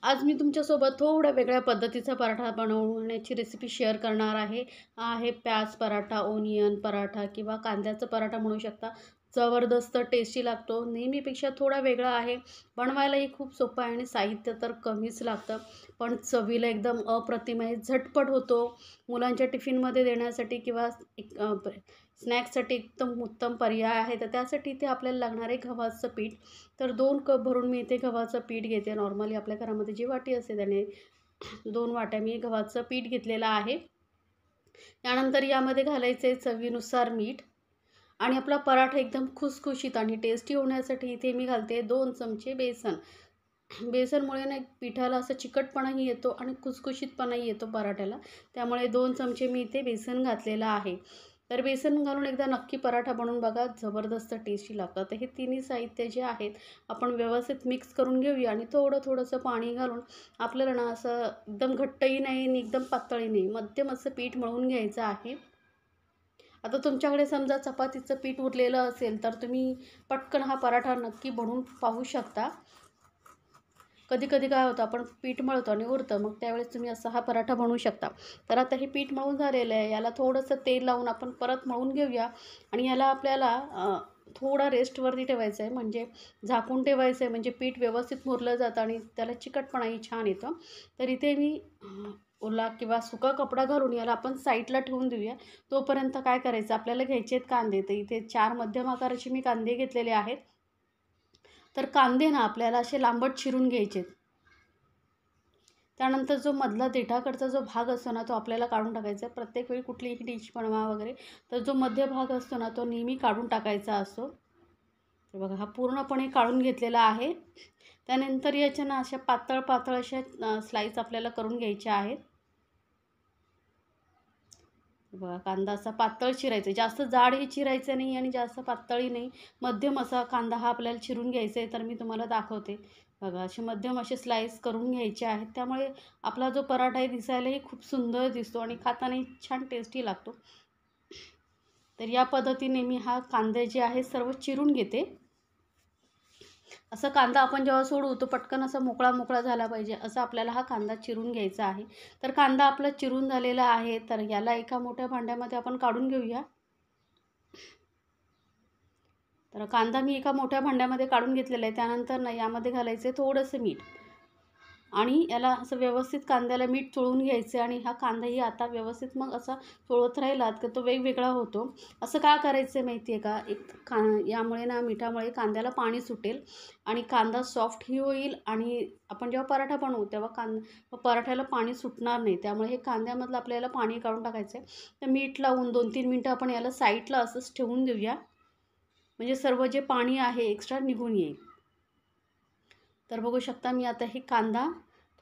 आज मी तुमच्यासोबत थोड्या वेगळ्या पद्धतीचा पराठा बनवण्याची रेसिपी शेअर करणार आहे. हा आहे प्याज पराठा, ओनियन पराठा किंवा कांद्याचा पराठा म्हणू शकता. जबरदस्त टेस्टी लागतो. नेहमीपेक्षा थोडा वेगळा आहे. बनवायलाही खूप सोपं आहे आणि साहित्य तर कमीच लागतं. पण चवीला एकदम अप्रतिम आहे. झटपट होतो. मुलांच्या टिफिनमध्ये देण्यासाठी किंवा एक स्नॅक्ससाठी एकदम उत्तम पर्याय आहे. तर त्यासाठी इथे आपल्याला लागणार आहे गव्हाचं पीठ. तर 2 कप भरून मी इथे गव्हाचं पीठ घेते. नॉर्मली आपल्या घरामध्ये जी वाटी असते त्याने 2 वाट्या मी गव्हाचं पीठ घेतलेलं आहे. त्यानंतर यामध्ये घालायचं आहे चवीनुसार मीठ आणि आपला पराठा एकदम खुसखुशीत आणि टेस्टी होण्यासाठी इथे मी घालते 2 चमचे बेसन. बेसनमुळे ना पिठाला असा चिकटपणाही येतो आणि खुसखुशीतपणाही येतो पराठ्याला. त्यामुळे 2 चमचे मी इथे बेसन घातलेलं आहे. तर बेसन घालून एकदा नक्की पराठा बनवून बघा, जबरदस्त टेस्टी लागतं. तर हे तिन्ही साहित्य जे आहेत आपण व्यवस्थित मिक्स करून घेऊया आणि थोडंसं पाणी घालून आपल्याला ना असं एकदम घट्टही नाही आणि एकदम पातळही नाही, मध्यम असं पीठ मळून घ्यायचं आहे. आता तुमच्याकडे समजा चपातीचं पीठ उरलेलं असेल तर तुम्ही पटकन हा पराठा नक्की बनवून पाहू शकता. कधी-कधी काय होतं आपण पीठ मळतो आणि उरतं, मग त्यावेळेस तुम्ही असा हा पराठा बनवू शकता. तर आता हे पीठ मळून झालेलं आहे. याला थोडंसं तेल लावून आपण परत मळून घेऊया आणि याला आपल्याला थोडा रेस्टवरती ठेवायचं आहे, म्हणजे झाकून ठेवायचं आहे, म्हणजे पीठ व्यवस्थित मुरलं जातं आणि त्याला चिकटपणाही छान येतो. तर इथे मी ओला किंवा सुका कपडा घालून याला आपण साईडला ठेवून देऊया. तोपर्यंत काय करायचं आपल्याला घ्यायचे आहेत कांदे. तर इथे 4 मध्यम आकाराचे मी कांदे घेतलेले आहेत. तर कांदे ना आपल्याला असे लांबट चिरून घ्यायचे. त्यानंतर जो मधला देठाकडचा जो भाग असतो ना, तो आपल्याला काढून टाकायचा आहे. प्रत्येक वेळी कुठलीही डिश बनवा वगैरे, तर जो मध्य भाग असतो ना, तो नेहमी काढून टाकायचा असतो. तर बघा हा पूर्णपणे काढून घेतलेला आहे. त्यानंतर याच्या ना अशा पातळ अशा स्लाईस आपल्याला करून घ्यायच्या आहेत. बघा कांदा असा पातळ चिरायचा आहे. जास्त जाडही चिरायचं नाही आणि जास्त पातळही नाही. मध्यम असा कांदा हा आपल्याला चिरून घ्यायचा आहे. तर मी तुम्हाला दाखवते. बघा असे मध्यम असे स्लाईस करून घ्यायचे आहेत. त्यामुळे आपला जो पराठा आहे दिसायलाही खूप सुंदर दिसतो आणि खातानाही छान टेस्टी लागतो. तर या पद्धतीने मी हा कांदे जे आहे सर्व चिरून घेते. असा कांदा आपण जेव्हा सोडू तो पटकन असा मोकळा झाला पाहिजे, असा आपल्याला हा कांदा चिरून घ्यायचा आहे. तर कांदा आपला चिरून झालेला आहे. तर याला एका मोठ्या भांड्यामध्ये आपण काढून घेऊया. तर कांदा मी एका मोठ्या भांड्यामध्ये काढून घेतलेला आहे. त्यानंतर ना यामध्ये घालायचं आहे थोडंसं मीठ आणि याला असं व्यवस्थित कांद्याला मीठ चोळून घ्यायचं आणि हा कांदाही आता व्यवस्थित मग असा चोळत राहिलात की तो वेगवेगळा होतो. असं का करायचं आहे माहिती आहे का? यामुळे ना मिठामुळे कांद्याला पाणी सुटेल आणि कांदा सॉफ्टही होईल आणि आपण जेव्हा पराठा बनवू तेव्हा पराठ्याला पाणी सुटणार नाही. त्यामुळे हे कांद्यामधलं आपल्याला पाणी काढून टाकायचं आहे. तर मीठ लावून 2-3 मिनटं आपण याला साईडला असंच ठेवून देऊया. म्हणजे सर्व जे पाणी आहे एक्स्ट्रा निघून येईल. तर बघू शकता मी आता हे कांदा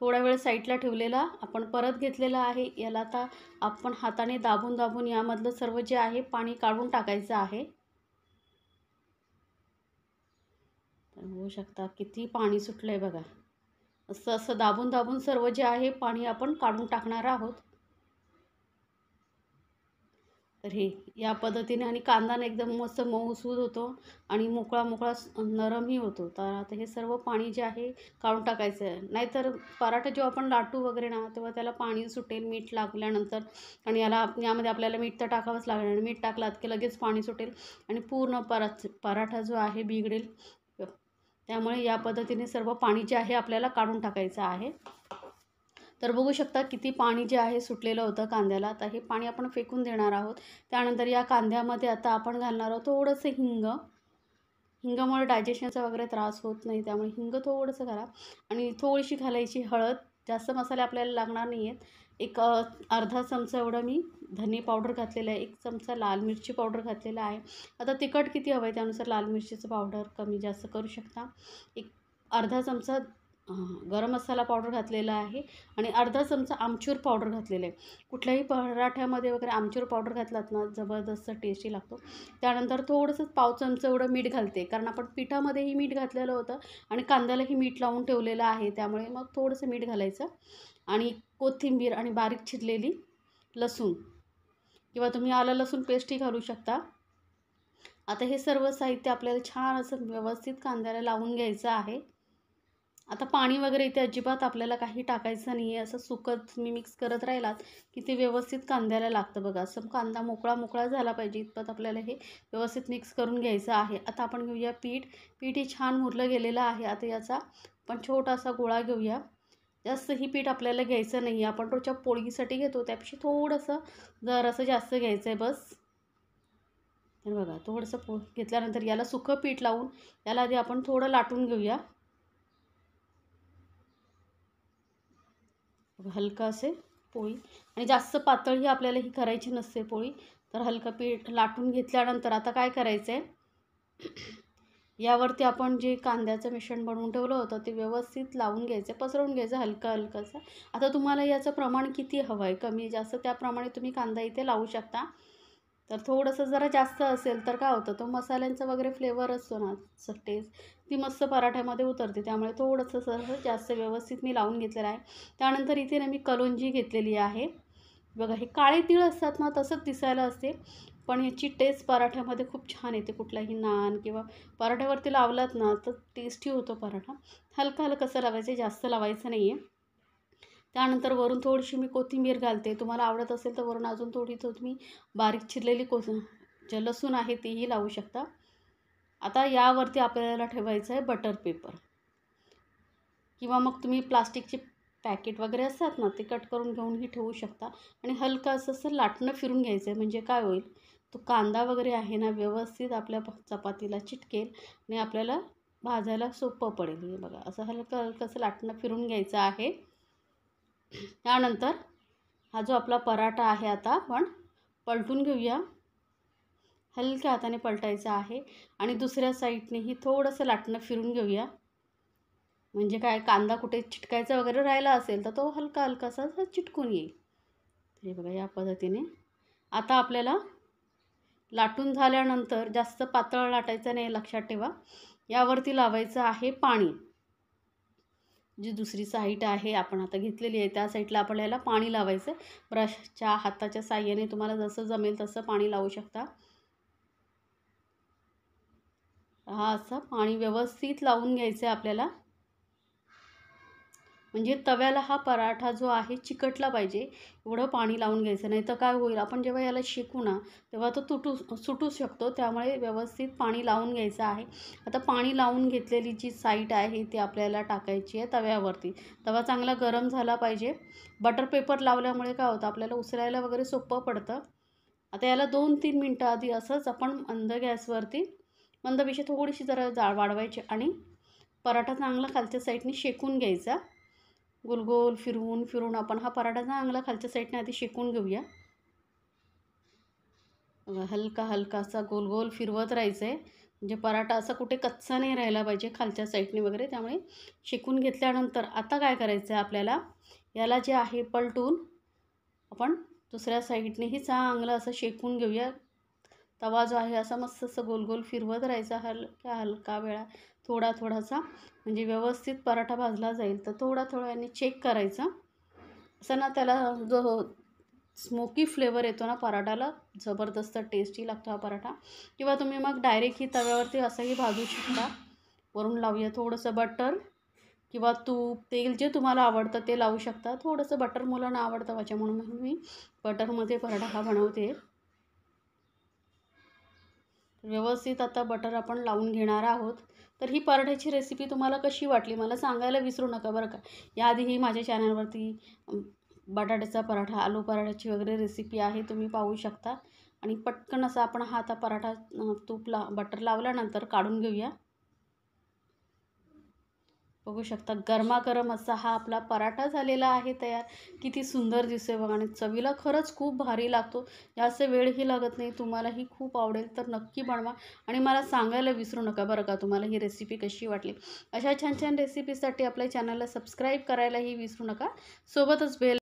थोडा वेळ साईडला ठेवलेला आपण परत घेतलेला आहे. याला आता आपण हाताने दाबून यामधलं सर्व जे आहे पाणी काढून टाकायचं आहे. तर बघू शकता किती पाणी सुटलं आहे बघा. असं दाबून सर्व जे आहे पाणी आपण काढून टाकणार आहोत. तर हे या पद्धतीने आणि कांदा ना एकदम मस्त मऊसूद होतो आणि मोकळा नरमही होतो. तर आता हे सर्व पाणी जे आहे काढून टाकायचं आहे. नाहीतर पराठा जेव्हा आपण लाटू वगैरे ना तेव्हा त्याला पाणी सुटेल मीठ लागल्यानंतर आणि यामध्ये आपल्याला मीठ तर टाकावंच लागेल आणि मीठ टाकलात की लगेच पाणी सुटेल आणि पूर्ण पराठा जो आहे बिघडेल. त्यामुळे या पद्धतीने सर्व पाणी जे आहे आपल्याला काढून टाकायचं आहे. तर बघू शकता किती पाणी जे आहे सुटलेलं होतं कांद्याला. तर हे पाणी आपण फेकून देणार आहोत. त्यानंतर या कांद्यामध्ये आता आपण घालणार आहोत थोडंसं हिंग. हिंगामुळे डायजेशनचा वगैरे त्रास होत नाही, त्यामुळे हिंग थोडंसं घाला आणि थोडीशी घालायची हळद. जास्त मसाले आपल्याला लागणार नाही आहेत. एक अर्धा चमचा एवढं मी धने पावडर घातलेलं आहे. 1 चमचा लाल मिरची पावडर घातलेला आहे. आता तिखट किती हवं आहे त्यानुसार लाल मिरचीचं पावडर कमी जास्त करू शकता. एक अर्धा चमचा गरम मसाला पावडर घातलेला आहे आणि अर्धा चमचा आमचूर पावडर घातलेलं आहे. कुठल्याही पराठ्यामध्ये वगैरे आमचूर पावडर घातलात ना जबरदस्त टेस्टी लागतो. त्यानंतर थोडंसं पाव चमचा एवढं मीठ घालते, कारण आपण पिठामध्येही मीठ घातलेलं होतं आणि कांद्यालाही मीठ लावून ठेवलेलं आहे. त्यामुळे मग थोडंसं मीठ घालायचं आणि कोथिंबीर आणि बारीक चिरलेली लसूण किंवा तुम्ही आलं लसूण पेस्टही घालू शकता. आता हे सर्व साहित्य आपल्याला छान असं व्यवस्थित कांद्याला लावून घ्यायचं आहे. आता पाणी वगैरे इथे अजिबात आपल्याला काही टाकायचं नाही आहे. असं सुकं तुम्ही मिक्स करत राहिलात की ते व्यवस्थित कांद्याला लागतं बघा. असं कांदा मोकळा मोकळा झाला पाहिजे इतपत आपल्याला हे व्यवस्थित मिक्स करून घ्यायचं आहे. आता आपण घेऊया पीठ. पीठ हे छान मुरलं गेलेलं आहे. आता याचा आपण छोटासा गोळा घेऊया. जास्त ही पीठ आपल्याला घ्यायचं नाही आहे. आपण रोजच्या पोळीसाठी घेतो त्यापेक्षा थोडंसं जरासं जास्त घ्यायचं आहे बस. तर बघा थोडंसं घेतल्यानंतर याला सुकं पीठ लावून याला आधी आपण थोडं लाटून घेऊया. हलका असे पोळी आणि जास्त पातळही आपल्याला ही करायची नसते पोळी. तर हलका पीठ लाटून घेतल्यानंतर आता काय करायचं आहे, यावरती आपण जे कांद्याचं मिश्रण बनवून ठेवलं होतं ते व्यवस्थित लावून घ्यायचं, पसरवून घ्यायचं हलका हलकासा. आता तुम्हाला याचं प्रमाण किती हवं आहे, कमी जास्त त्याप्रमाणे तुम्ही कांदा इथे लावू शकता. तर थोडंसं जरा जास्त असेल तर काय होतं, तो मसाल्यांचा वगैरे फ्लेवर असतो ना, टेस्ट ती मस्त पराठ्यामध्ये उतरते. त्यामुळे थोडंसं सरळ जास्त व्यवस्थित मी लावून घेतलेलं आहे. त्यानंतर इथे ना मी कलोंजी घेतलेली आहे. बघा हे काळे तीळ असतात ना तसंच दिसायला असते, पण ह्याची टेस्ट पराठ्यामध्ये खूप छान येते. कुठलाही नान किंवा पराठ्यावरती लावलात ना तर टेस्टी होतो पराठा. हलका हलकं लावायचं, जास्त लावायचं नाही आहे. त्यानंतर वरून थोडीशी मी कोथिंबीर घालते. तुम्हाला आवडत असेल तर वरून अजून थोडी तुम्ही बारीक चिरलेली जे लसूण आहे तेही लावू शकता. आता यावरती आपल्याला ठेवायचं आहे बटर पेपर किंवा मग तुम्ही प्लास्टिकचे पॅकेट वगैरे असतात ना ते कट करून घेऊनही ठेवू शकता. आणि हलका असं लाटणं फिरून घ्यायचं आहे. म्हणजे काय होईल, तो कांदा वगैरे आहे ना व्यवस्थित आपल्या चपातीला चिटकेल आणि आपल्याला भाजायला सोपं पडेल. हे बघा असं हलकं हलकं असं लाटणं फिरून घ्यायचं आहे. त्यानंतर हा जो आपला पराठा आहे आता आपण पलटून घेऊया. हलक्या हाताने पलटायचा आहे आणि दुसऱ्या साईडनेही थोडंसं लाटणं फिरून घेऊया. म्हणजे काय, कांदा कुठे चिटकायचा वगैरे राहिला असेल तर तो हलका हलकासा चिटकून येईल. हे बघा या पद्धतीने. आता आपल्याला लाटून झाल्यानंतर जास्त पातळ लाटायचं नाही, लक्षात ठेवा. यावरती लावायचं आहे पाणी. जी दुसरी साईड आहे आपण आता घेतलेली आहे त्या साईडला आपल्याला पाणी लावायचं. ब्रशच्या हाताच्या साह्याने तुम्हाला जसं जमेल तसं पाणी लावू शकता. हा असं पाणी व्यवस्थित लावून घ्यायचं आहे आपल्याला. म्हणजे तव्याला हा पराठा जो आहे चिकटला पाहिजे एवढं पाणी लावून घ्यायचं. नाही तर काय होईल, आपण जेव्हा याला शेकू ना तेव्हा तो सुटू शकतो. त्यामुळे व्यवस्थित पाणी लावून घ्यायचं आहे. आता पाणी लावून घेतलेली जी साईड आहे ती आपल्याला टाकायची आहे तव्यावरती. तवा चांगला गरम झाला पाहिजे. बटर पेपर लावल्यामुळे काय होतं, आपल्याला उचलायला वगैरे सोपं पडतं. आता याला 2-3 मिनटं आधी असंच आपण मंद गॅसवरती, मंदपेक्षा थोडीशी जरा जाळ वाढवायची आणि पराठा चांगला खालच्या साईडने शेकून घ्यायचा. गोल गोल फिरवून फिरवून आपण हा पराठा चांगला खालच्या साईडने आधी शेकून घेऊया. हलका हलका असा गोल गोल फिरवत राहायचं आहे. म्हणजे पराठा असा कुठे कच्चा नाही राहिला पाहिजे खालच्या साईडने वगैरे. त्यामुळे शेकून घेतल्यानंतर आता काय करायचं आहे आपल्याला, याला जे आहे पलटून आपण दुसऱ्या साईडनेही चांगलं असं शेकून घेऊया. तवा जो आहे असा मस्त असं गोल गोल फिरवत राहायचा हलका वेळा, थोडा थोडासा, म्हणजे व्यवस्थित पराठा भाजला जाईल. तर थोडा थोडा याने चेक करायचं. असं ना त्याला जो स्मोकी फ्लेवर येतो ना पराठाला, जबरदस्त टेस्टी लागतो हा पराठा. किंवा तुम्ही मग डायरेक्ट ही तव्यावरती असंही भाजू शकता. वरून लावूया थोडंसं बटर किंवा तूप, तेल जे तुम्हाला आवडतं ते लावू शकता. थोडंसं बटर मुलांना आवडतं माझ्या, म्हणून मी बटरमध्ये पराठा हा बनवते. व्यवस्थित आता बटर आपण लावून घेणार आहोत. तर ही पराठ्याची रेसिपी तुम्हाला कशी वाटली मला सांगायला विसरू नका बरं का. याआधीही माझ्या चॅनलवरती बटाट्याचा पराठा, आलू पराठ्याची वगैरे रेसिपी आहे, तुम्ही पाहू शकता. आणि पटकन असा आपण हा आता पराठा बटर लावल्यानंतर काढून घेऊया. बघू शकता गरमागरम असा हा आपला पराठा झालेला आहे तयार. किती सुंदर दिसतोय बघा आणि चवीला खरंच खूप भारी लागतो. जास्त वेळही लागत नाही. तुम्हालाही खूप आवडेल तर नक्की बनवा आणि मला सांगायला विसरू नका बरं का तुम्हाला ही रेसिपी कशी वाटली. अशा छान छान रेसिपीसाठी आपल्या चॅनलला सबस्क्राईब करायलाही विसरू नका. सोबतच बेल